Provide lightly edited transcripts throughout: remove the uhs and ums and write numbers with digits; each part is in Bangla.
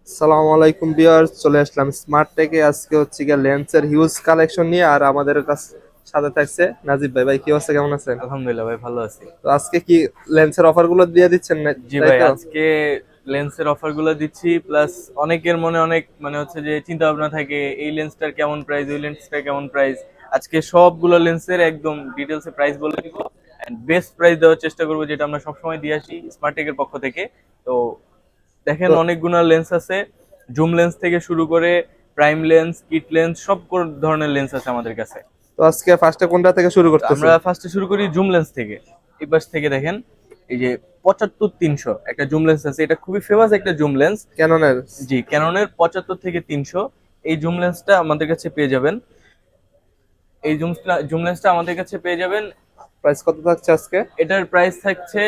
আসসালামু আলাইকুম ভিউয়ার্স, চলে আসলাম স্মার্ট টেকে। আজকে হচ্ছে গিয়ে লেন্সের হিউজ কালেকশন নিয়ে, আর আমাদের কাছে সাথে থাকছে নাজিব ভাই। ভাই কি অবস্থা, কেমন আছেন? আলহামদুলিল্লাহ ভাই, ভালো আছি। তো আজকে কি লেন্সের অফার গুলো দিয়ে দিচ্ছেন না, জি তাই ভাই, তো? আজকে লেন্সের অফার গুলো দিচ্ছি, প্লাস অনেকের মনে অনেক হচ্ছে যে চিন্তা ভাবনা থাকে এই লেন্সটার কেমন প্রাইস, ওই লেন্সটার কেমন প্রাইস। আজকে সবগুলো লেন্সের একদম ডিটেলস এ প্রাইস বলে দিব এন্ড বেস্ট প্রাইস দেওয়ার চেষ্টা করবো, যেটা আমরা সবসময় দিয়ে আসি স্মার্টেকের পক্ষ থেকে। তো দেখেন, তো অনেকগুলো লেন্স আছে, জুম লেন্স থেকে শুরু করে প্রাইম লেন্স, কিট লেন্স, সব ধরনের লেন্স আছে আমাদের কাছে। তো আজকে ফার্স্টে কোনটা থেকে শুরু তো আমরা করতেছেন? ফার্স্টে শুরু করি জুম লেন্স থেকে। এই পাশ থেকে দেখেন, এই যে 75-300 একটা জুম লেন্স আছে, এটা খুবই ফেমাস একটা জুম লেন্স। ক্যাননের। জি, ক্যাননের 75-300 এই জুম লেন্সটা আমাদের কাছে পেয়ে যাবেন। এই জুম লেন্সটা আমাদের কাছে পেয়ে যাবেন। প্রাইস কত থাকছে আজকে? এটার প্রাইস থাকছে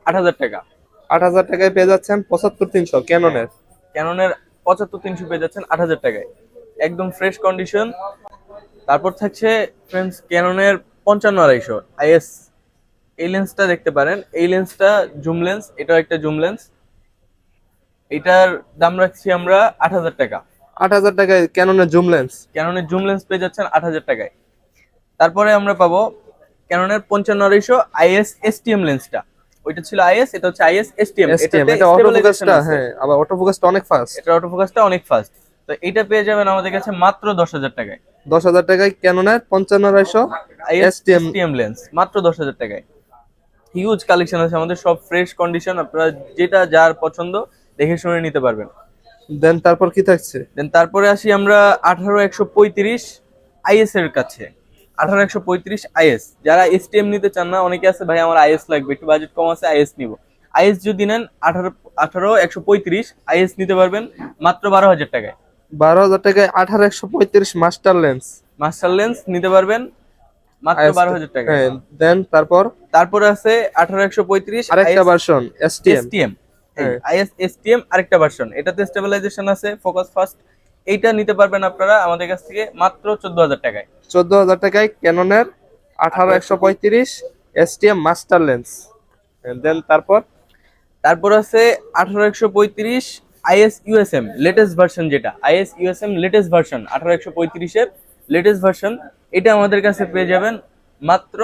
8,000 টাকা। 8,000 টাকায় পেয়ে যাচ্ছেন 75-300 হ্যাঁ, ক্যাননের। ক্যাননের 75-300 পেয়ে যাচ্ছেন 8,000 টাকায়, একদম ফ্রেশ কন্ডিশন। তারপর থাকছে ফ্রেন্ডস ক্যাননের 55-250 আইএস। এই লেন্সটা দেখতে পারেন, এই লেন্সটা জুম লেন্স, এটাও একটা জুম লেন্স। এটার দাম রাখছি আমরা 8,000 টাকা। 8,000 টাকায় ক্যাননের জুম লেন্স। ক্যাননের জুম লেন্স পেয়ে যাচ্ছেন 8,000 টাকায়। তারপরে আমরা পাবো ক্যাননের 55-250 আইএস এসটিএম লেন্সটা। ওইটা ছিল আইএস, এটা হচ্ছে আইএস এসটিএম, এসটিএম, এটাতে এটা অটো স্টেবিলাইজেশন ফোকাসটা, আছে। হ্যাঁ, আবার অটো ফোকাসটা অনেক ফাস্ট। এটা অটোফোকাসটা অনেক ফাস্ট। তো এটা পেয়ে যাবেন আমাদের কাছে মাত্র 10,000 টাকায়। 10,000 টাকায় ক্যাননের 55-250 আইএস এসটিএম। এসটিএম লেন্স মাত্র 10,000 টাকায়। হিউজ কালেকশন আছে আমাদের, সব ফ্রেশ কন্ডিশন, আপনারা যেটা যার পছন্দ দেখে শুনে নিতে পারবেন। দেন তারপর কি থাকছে? দেন তারপরে আসি আমরা 18-135 আইএস এর কাছে। 18-135 আইএস, যারা এসটিএম নিতে চান না, অনেকে আছে ভাই আমার আইএস লাগবে, একটু বাজেট কম আছে, আইএস নিব। আইএস যদি নেন 18-135 আইএস নিতে পারবেন মাত্র 12,000 টাকায়। 12,000 টাকায় 18-135 মাস্টার লেন্স। মাস্টার লেন্স নিতে পারবেন মাত্র আইএস, 12,000 টাকায়। হ্যাঁ। দেন তারপর তারপরে আছে 18-135 আরেকটা আইএস ভার্সন এসটিএম। এসটিএম। হ্যাঁ, আইএস এসটিএম আরেকটা ভার্সন, এটাতে স্টেবিলাইজেশন আছে, ফোকাস ফাস্ট। এইটা নিতে পারবেন আপনারা আমাদের কাছ থেকে মাত্র 14,000 টাকায়। 14,000 টাকায় ক্যাননের 18-135 এসটিএম মাস্টার লেন্স। দেন তারপর তারপর আছে 18-135 আইএস ইউএসএম লেটেস্ট ভার্সন, যেটা আইএস ইউএসএম লেটেস্ট ভার্সন, 18-135 এর লেটেস্ট ভার্সন। এটা আমাদের কাছে পেয়ে যাবেন মাত্র,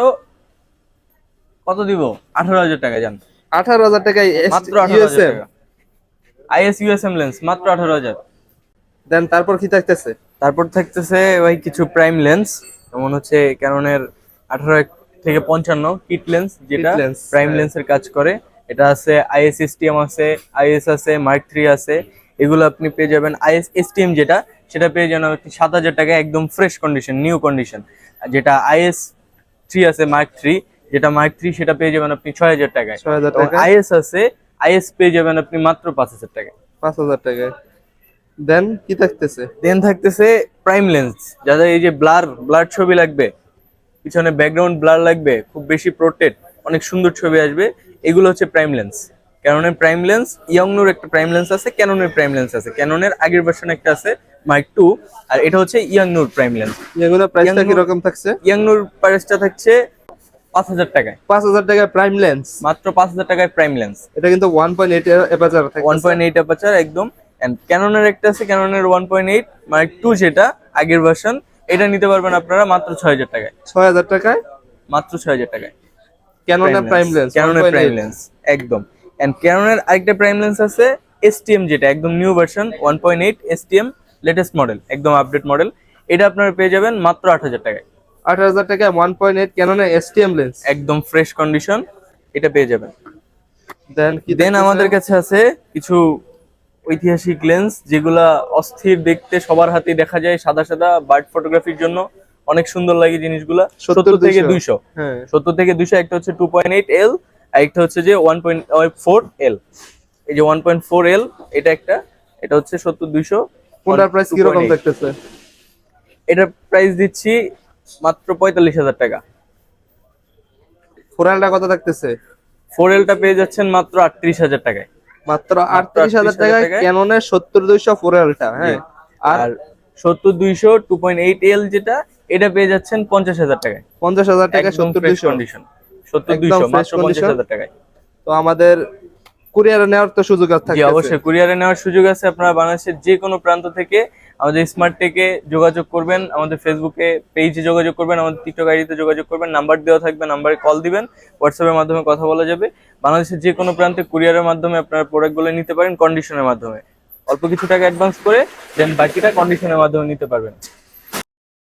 কত দিব, 18,000 টাকা। যান, 18,000 টাকায় মাত্র ইউএসএম। 18,000 টাকা। আইএস ইউএসএম লেন্স মাত্র 18,000। দেন তারপর কি থাকতেছে? তারপর থাকতেছে ভাই কিছু প্রাইম লেন্স, যেমন হচ্ছে ক্যাননের 18-55 কিট লেন্স, কিট যেটা লেন্স, প্রাইম হ্যাঁ। লেন্সের কাজ করে। এটা আছে আইএস এসটিএম আছে, আইএস আছে, মার্ক 3 আছে। এগুলো আপনি পেয়ে যাবেন। আইএস এসটিএম যেটা, সেটা পেয়ে যাবেন আপনি 7,000 টাকা, একদম ফ্রেশ কন্ডিশন, নিউ কন্ডিশন। যেটা আইএস 3 আছে, মার্ক 3, যেটা মার্ক 3 সেটা পেয়ে যাবেন আপনি 6,000 টাকায়। 6,000 এবং টাকায়। আইএস আছে, আইএস পেয়ে যাবেন আপনি মাত্র 5,000 টাকায়। 5,000 টাকায়। দেন কি থাকতেছে? দেন থাকতেছে প্রাইম লেন্স, যাদের এই যে ব্লার ব্লার ছবি লাগবে, পিছনে ব্যাকগ্রাউন্ড ব্লার লাগবে, খুব বেশি প্রোটেক্ট, অনেক সুন্দর ছবি আসবে, এগুলো হচ্ছে প্রাইম লেন্স। ক্যাননের প্রাইম লেন্স, ইয়াংনুর একটা প্রাইম লেন্স আছে, ক্যাননের প্রাইম লেন্স আছে, ক্যাননের আগের ভার্সন একটা আছে মার্ক 2, আর এটা হচ্ছে ইয়াংনুর প্রাইম লেন্স। এগুলো প্রাইসটা কি ইয়াংনুর রকম থাকছে? ইয়াংনুর প্রাইসটা থাকছে 5,000 টাকায়। 5,000 টাকায় প্রাইম লেন্স। মাত্র 5,000 টাকায় প্রাইম লেন্স, এটা কিন্তু 1.8 এপাচার থাকতেছে। 1.8 অ্যাপারচার একদম। এন্ড ক্যাননের একটা আছে, ক্যাননের 1.8 মার্ক 2, যেটা আগের ভার্সন। এটা নিতে পারবেন আপনারা মাত্র 6,000 টাকায়। 6,000 টাকায় মাত্র 6,000 টাকায় ক্যাননের প্রাইম লেন্স ক্যাননের প্রাইম 1.8। লেন্স একদম। এন্ড ক্যাননের আরেকটা প্রাইম লেন্স আছে এসটিএম, যেটা একদম new version 1.8 STM, latest model, একদম আপডেট মডেল। এটা আপনারা পেয়ে যাবেন মাত্র 8,000 টাকায়। 8,000 টাকায় 1.8 ক্যাননের এসটিএম লেন্স। একদম ফ্রেশ কন্ডিশন, এটা পেয়ে যাবেন। দেন কি দেন থাকতেছে? আমাদের কাছে আছে কিছু ঐতিহাসিক লেন্স, যেগুলা অস্থির দেখতে, সবার হাতে দেখা যায়, সাদা সাদা, বার্ড ফটোগ্রাফির জন্য অনেক সুন্দর লাগে জিনিসগুলা। 70-200, হ্যাঁ। 70-200। একটা হচ্ছে 2.8 এল, আর একটা হচ্ছে যে 1.4 এল। এই যে 1.4 এল, এটা একটা, এটা হচ্ছে 70-200। কোনটার প্রাইস কি রকম 2.8, থাকতেছে? এটার প্রাইস দিচ্ছি মাত্র 45,000 টাকা। ফোরালটা কত থাকতেছে? 4 এলটা পেয়ে যাচ্ছেন মাত্র 38,000 টাকায়। মাত্র মাত্র 38,000 টাকায় 38,000 টাকায়। ক্যাননের 70-200 ফোরালটা, জি। হ্যাঁ। আর আর 70-200 2.8 এল যেটা, এটা পেয়ে যাচ্ছেন 50,000 টাকায়। 50,000 টাকায় একদম ফ্রেশ 70-200। কন্ডিশন, একদম 70-200 ফ্রেশ মাত্র কন্ডিশন। 50,000 টাকায়। তো আমাদের কুরিয়ারে নেওয়ার তো সুযোগ জি থাকছে। অবশ্যই কুরিয়ারে নেওয়ার সুযোগ আছে। আপনারা বাংলাদেশের যে কোনো প্রান্ত থেকে আমাদের স্মার্ট টেকে যোগাযোগ করবেন, আমাদের ফেসবুকে পেজে যোগাযোগ করবেন, আমাদের টিকটক আইডিতে যোগাযোগ করবেন, নাম্বার দেওয়া থাকবে, নাম্বারে কল দিবেন, হোয়াটসঅ্যাপের মাধ্যমে কথা বলা যাবে। বাংলাদেশের যে কোনো প্রান্তে কুরিয়ারের মাধ্যমে আপনারা প্রোডাক্টগুলো নিতে পারেন কন্ডিশনের মাধ্যমে, অল্প কিছু টাকা অ্যাডভান্স করে দেন বাকিটা কন্ডিশনের মাধ্যমে নিতে পারবেন।